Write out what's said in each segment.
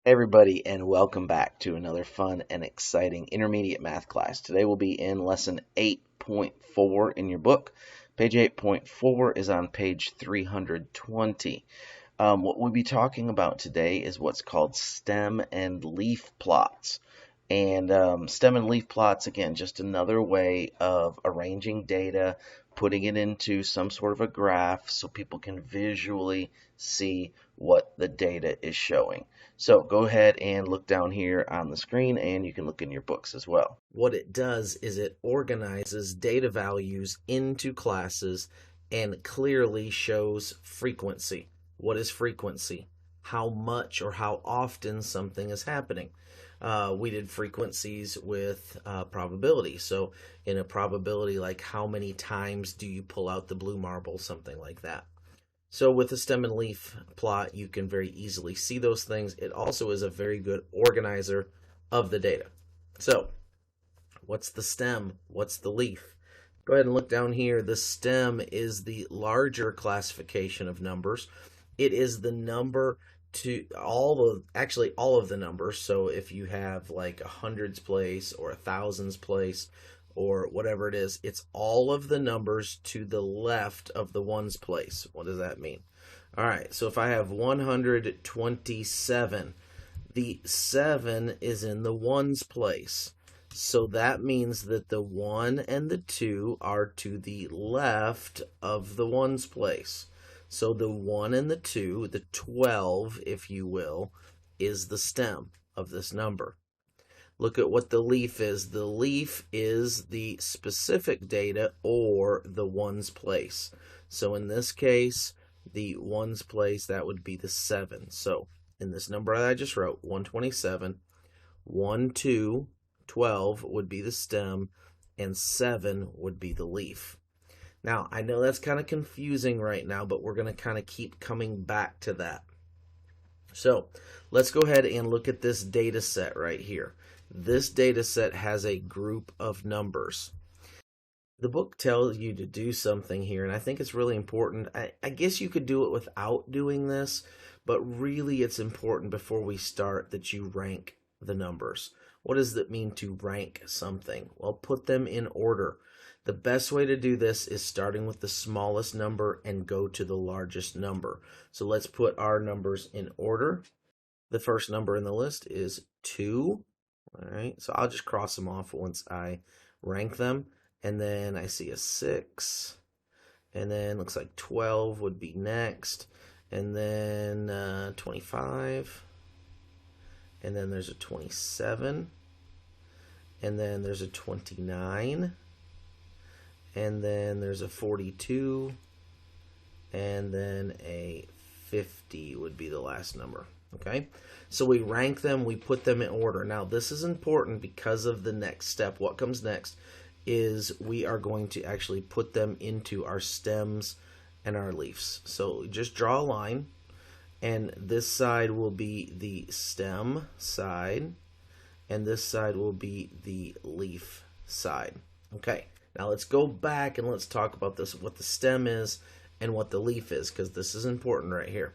Hey everybody, and welcome back to another fun and exciting intermediate math class. Today we'll be in lesson 8.4 in your book. Page 8.4 is on page 320. What we'll be talking about today is what's called stem and leaf plots. And stem and leaf plots, again, just another way of arranging data, putting it into some sort of a graph so people can visually see what the data is showing. So go ahead and look down here on the screen, and you can look in your books as well. What it does is it organizes data values into classes and clearly shows frequency. What is frequency? How much or how often something is happening. We did frequencies with probability. So in a probability, like how many times do you pull out the blue marble, something like that. So with a stem and leaf plot, you can very easily see those things. It also is a very good organizer of the data. So what's the stem? What's the leaf? Go ahead and look down here. The stem is the larger classification of numbers. It is the number to all of the numbers. So if you have like a hundreds place or a thousands place or whatever it is, it's all of the numbers to the left of the ones place. What does that mean? All right, so if I have 127, the 7 is in the ones place. So that means that the 1 and the 2 are to the left of the ones place. So the 1 and the 2, the 12, if you will, is the stem of this number. Look at what the leaf is. The leaf is the specific data or the ones place. So in this case, the ones place, that would be the 7. So in this number that I just wrote, 127, 1, 2, 12 would be the stem, and 7 would be the leaf. Now, I know that's kind of confusing right now, but we're going to kind of keep coming back to that. So let's go ahead and look at this data set right here. This data set has a group of numbers. The book tells you to do something here, and I think it's really important. I guess you could do it without doing this, but really it's important before we start that you rank the numbers. What does it mean to rank something? Well, put them in order. The best way to do this is starting with the smallest number and go to the largest number. So let's put our numbers in order. The first number in the list is 2. All right, so I'll just cross them off once I rank them. And then I see a 6. And then looks like 12 would be next. And then 25. And then there's a 27. And then there's a 29. And then there's a 42. And then a 50 would be the last number. Okay, so we rank them, we put them in order. Now this is important because of the next step. What comes next is we are going to actually put them into our stems and our leaves. So just draw a line, and this side will be the stem side, and this side will be the leaf side. Okay, now let's go back and let's talk about this, what the stem is and what the leaf is, because this is important right here.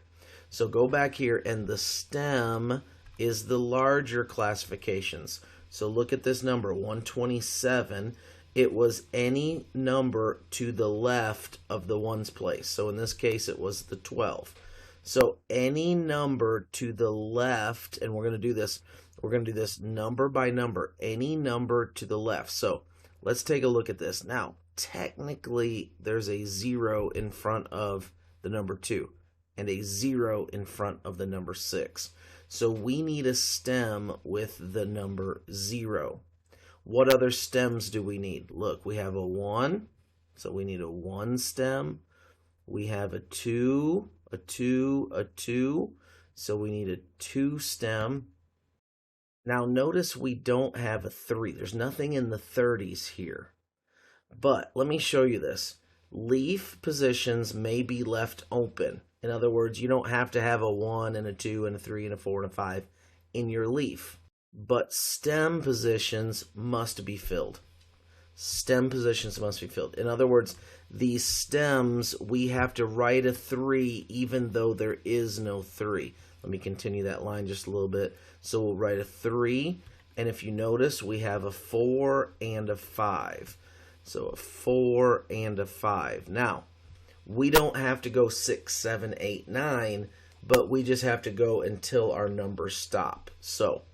So go back here, and the stem is the larger classifications. So look at this number, 127. It was any number to the left of the ones place. So in this case, it was the 12. So any number to the left, and we're going to do this number by number, any number to the left. So let's take a look at this. Now, technically, there's a 0 in front of the number 2. And a 0 in front of the number 6. So we need a stem with the number 0. What other stems do we need? Look, we have a 1, so we need a 1 stem. We have a 2, a 2, a 2, so we need a 2 stem. Now notice we don't have a 3. There's nothing in the 30s here. But let me show you this. Leaf positions may be left open. In other words, you don't have to have a 1 and a 2 and a 3 and a 4 and a 5 in your leaf. But stem positions must be filled. Stem positions must be filled. In other words, these stems, we have to write a 3 even though there is no 3. Let me continue that line just a little bit. So we'll write a 3, and if you notice, we have a 4 and a 5. So a 4 and a 5. Now, we don't have to go 6, 7, 8, 9, but we just have to go until our numbers stop. So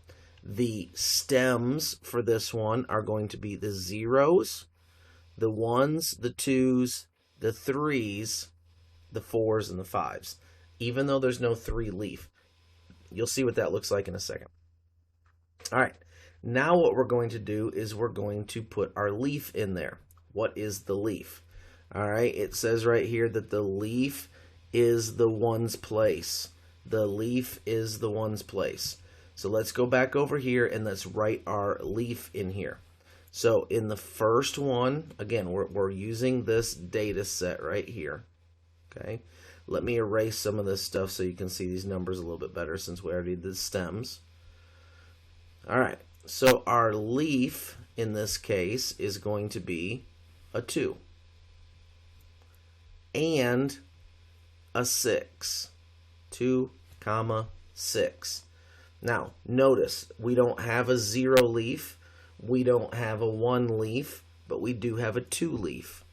the stems for this one are going to be the zeros, the 1s, the 2s, the 3s, the 4s, and the 5s. Even though there's no 3 leaf. You'll see what that looks like in a second. All right, now what we're going to do is we're going to put our leaf in there. What is the leaf? All right, it says right here that the leaf is the 1's place. The leaf is the 1's place. So let's go back over here and let's write our leaf in here. So in the first one, again, we're using this data set right here. Okay, let me erase some of this stuff so you can see these numbers a little bit better since we already did the stems. All right, so our leaf in this case is going to be a 2 and a 6. 2, 6. Now, notice we don't have a 0 leaf, we don't have a 1 leaf, but we do have a 2 leaf.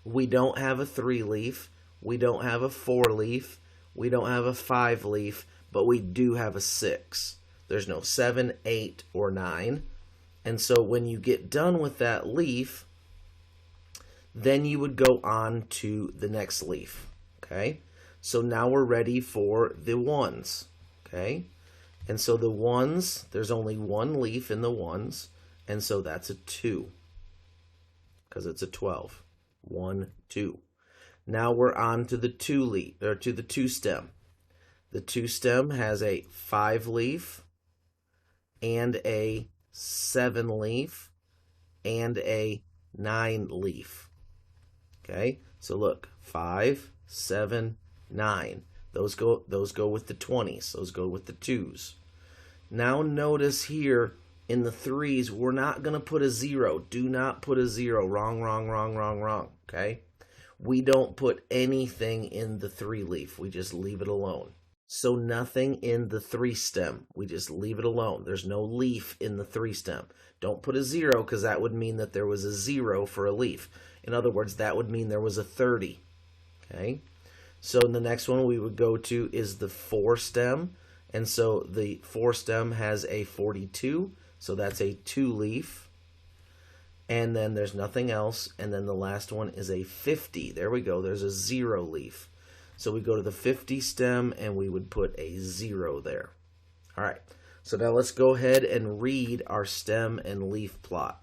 We don't have a 3 leaf, we don't have a 4 leaf, we don't have a 5 leaf, but we do have a 6. There's no 7, 8, or 9. And so when you get done with that leaf, then you would go on to the next leaf. Okay? So now we're ready for the 1s. Okay? And so the 1s, there's only 1 leaf in the 1s, and so that's a 2. Because it's a 12. 1, 2. Now we're on to the 2 leaf, or to the 2 stem. The 2 stem has a 5 leaf and a 7 leaf and a 9 leaf. Okay, so look, 5, 7, 9. Those go with the 20s. Those go with the 2s. Now notice here in the 3s, we're not going to put a 0. Do not put a 0. Wrong, wrong, wrong, wrong, wrong. Okay, we don't put anything in the 3 leaf. We just leave it alone. So nothing in the 3 stem. We just leave it alone. There's no leaf in the 3 stem. Don't put a 0 because that would mean that there was a 0 for a leaf. In other words, that would mean there was a 30. Okay? So in the next one we would go to is the 4 stem. And so the 4 stem has a 42. So that's a 2 leaf. And then there's nothing else. And then the last one is a 50. There we go. There's a 0 leaf. So we go to the 50 stem and we would put a 0 there. All right. So now let's go ahead and read our stem and leaf plot.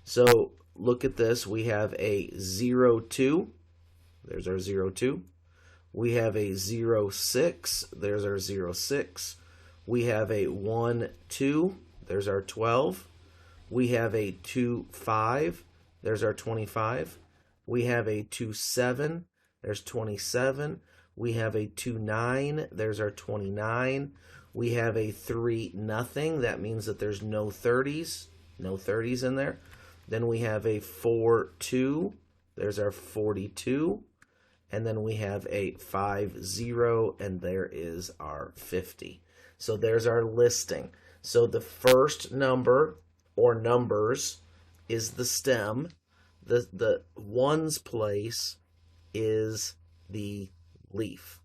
So look at this. We have a 0, 2. There's our 0, 2. We have a 0, 6. There's our 0, 6. We have a 1, 2. There's our 12. We have a 2, 5. There's our 25. We have a 2, 7. There's 27. We have a 2, 9. There's our 29. We have a 3, nothing. That means that there's no 30s. No 30s in there. Then we have a 4, 2. There's our 42. And then we have a 5, 0. And there is our 50. So there's our listing. So the first number or numbers is the stem. The 1's place is the leaf.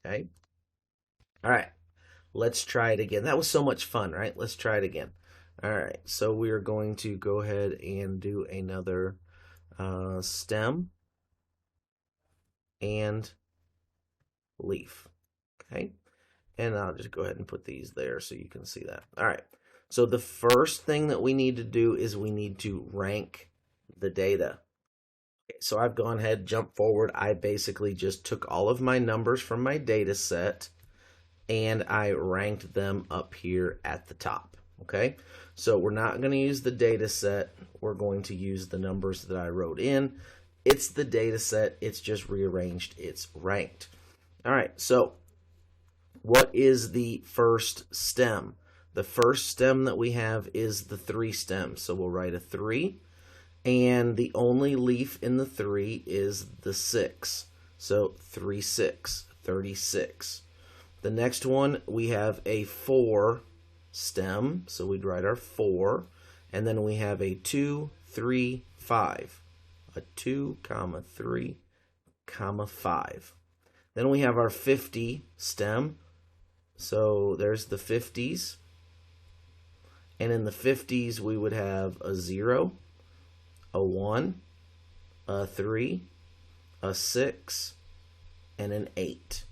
Okay? All right. Let's try it again. That was so much fun, right? Let's try it again. All right. So we are going to go ahead and do another stem and leaf. Okay? And I'll just go ahead and put these there so you can see that. All right. So the first thing that we need to do is we need to rank the data. So I've gone ahead, jumped forward. I basically just took all of my numbers from my data set and I ranked them up here at the top. Okay, so we're not going to use the data set. We're going to use the numbers that I wrote in. It's the data set. It's just rearranged. It's ranked. All right, so what is the first stem? The first stem that we have is the 3 stem. So we'll write a 3. And the only leaf in the 3 is the 6. So 3, 6, 36. The next one, we have a 4 stem, so we'd write our 4, and then we have a 2, 3, 5. A 2, 3, 5. Then we have our 50 stem, so there's the 50s. And in the 50s, we would have a 0, a 1, a 3, a 6, and an 8.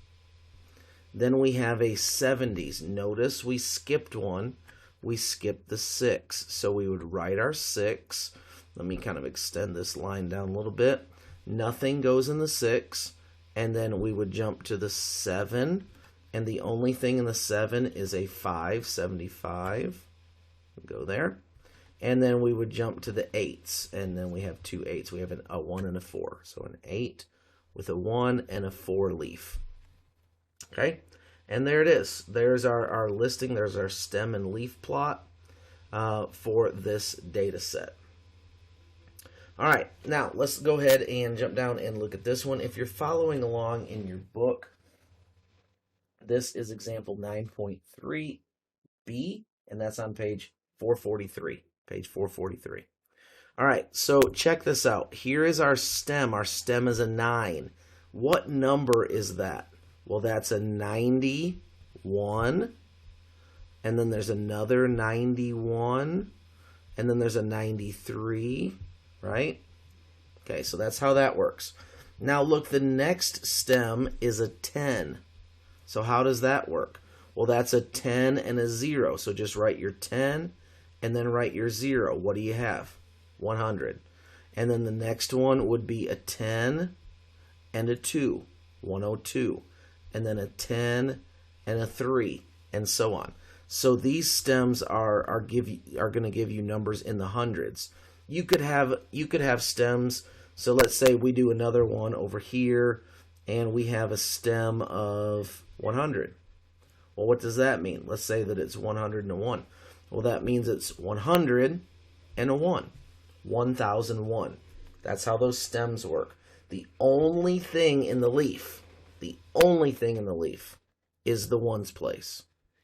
Then we have a 70s. Notice we skipped one. We skipped the 6. So we would write our 6. Let me kind of extend this line down a little bit. Nothing goes in the 6. And then we would jump to the 7. And the only thing in the 7 is a 5, 75. Go there. And then we would jump to the 8s. And then we have 2 8s. We have a 1 and a 4. So an 8 with a 1 and a 4 leaf. Okay, and there it is. There's our listing. There's our stem and leaf plot for this data set. All right, now let's go ahead and jump down and look at this one. If you're following along in your book, this is example 9.3b, and that's on page 443. Page 443. All right, so check this out. Here is our stem. Our stem is a 9. What number is that? Well, that's a 91, and then there's another 91, and then there's a 93, right? Okay, so that's how that works. Now look, the next stem is a 10. So how does that work? Well, that's a 10 and a 0. So just write your 10 and then write your 0. What do you have? 100. And then the next one would be a 10 and a 2, 102. And then a 10 and a 3, and so on. So these stems are going to give you numbers in the hundreds. You could have stems. So let's say we do another one over here, and we have a stem of 100. Well, what does that mean? Let's say that it's 101. Well, that means it's 100 and a 1, 1001. That's how those stems work. The only thing in the leaf is the ones place.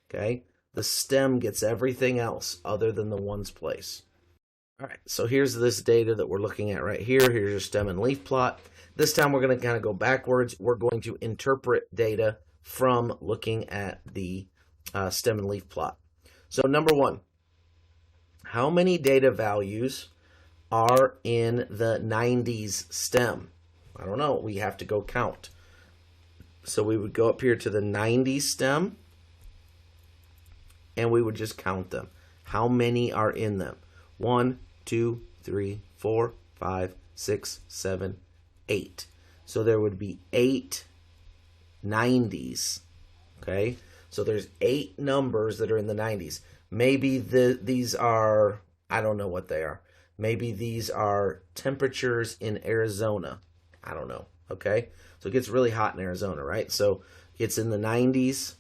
Okay? The stem gets everything else other than the ones place. All right, so here's this data that we're looking at right here. Here's your stem and leaf plot. This time we're going to kind of go backwards. We're going to interpret data from looking at the stem and leaf plot. So number 1, how many data values are in the 90s stem? I don't know. We have to go count. So we would go up here to the 90s stem, and we would just count them. How many are in them? 1, 2, 3, 4, 5, 6, 7, 8. So there would be 8 90s. Okay? So there's 8 numbers that are in the 90s. Maybe these are, I don't know what they are. Maybe these are temperatures in Arizona. I don't know. Okay? So it gets really hot in Arizona, right? So it's in the 90s,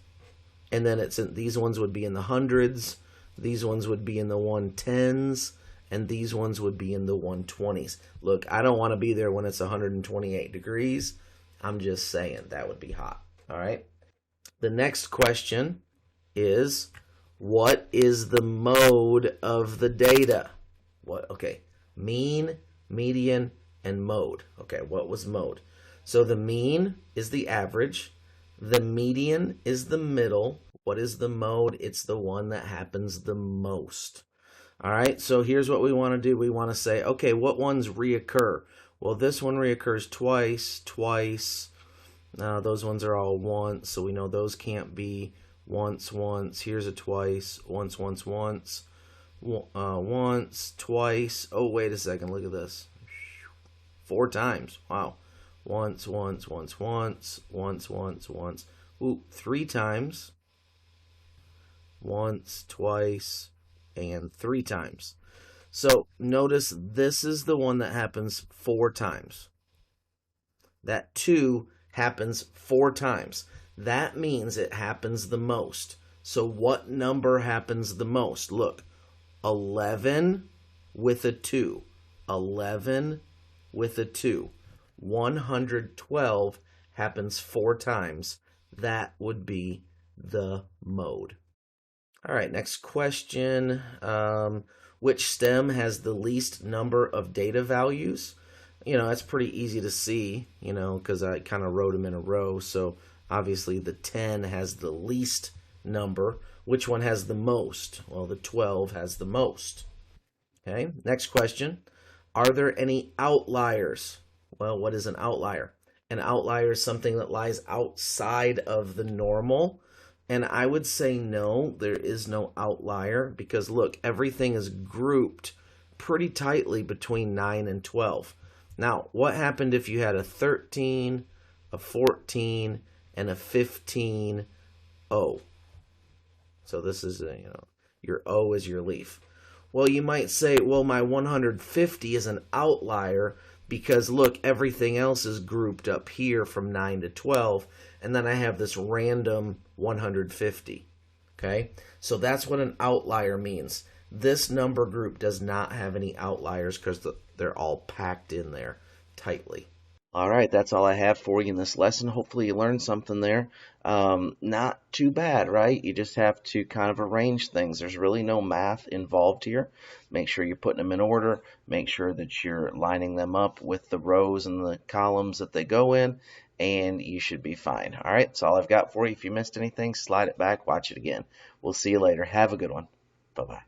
and then these ones would be in the hundreds, these ones would be in the 110s, and these ones would be in the 120s. Look, I don't want to be there when it's 128 degrees. I'm just saying that would be hot, all right? The next question is, what is the mode of the data? Okay, mean, median, and mode. Okay, what was mode? So the mean is the average. The median is the middle. What is the mode? It's the one that happens the most. All right, so here's what we want to do. We want to say, okay, what ones reoccur? Well, this one reoccurs twice. Those ones are all once, so we know those can't be once. Here's a twice, once, once, twice. Oh, wait a second, look at this. 4 times, wow. Once. Ooh, 3 times. Once, twice, and 3 times. So notice this is the one that happens 4 times. That 2 happens 4 times. That means it happens the most. So what number happens the most? Look, 11 with a 2. 11 with a 2. 112 happens 4 times. That would be the mode. All right, next question. Which stem has the least number of data values? That's pretty easy to see, because I kind of wrote them in a row. So obviously the 10 has the least number. Which one has the most? Well, the 12 has the most. Okay, next question. Are there any outliers? Well, what is an outlier? An outlier is something that lies outside of the normal. And I would say no, there is no outlier because look, everything is grouped pretty tightly between 9 and 12. Now, what happened if you had a 13, a 14, and a 15 O? So this is, your O is your leaf. Well, you might say, well, my 150 is an outlier because look, everything else is grouped up here from 9 to 12, and then I have this random 150. Okay, so that's what an outlier means. This number group does not have any outliers because they're all packed in there tightly. All right, that's all I have for you in this lesson. Hopefully you learned something there. Not too bad, right? You just have to kind of arrange things. There's really no math involved here. Make sure you're putting them in order. Make sure that you're lining them up with the rows and the columns that they go in, and you should be fine. All right, that's all I've got for you. If you missed anything, slide it back, watch it again. We'll see you later. Have a good one. Bye-bye.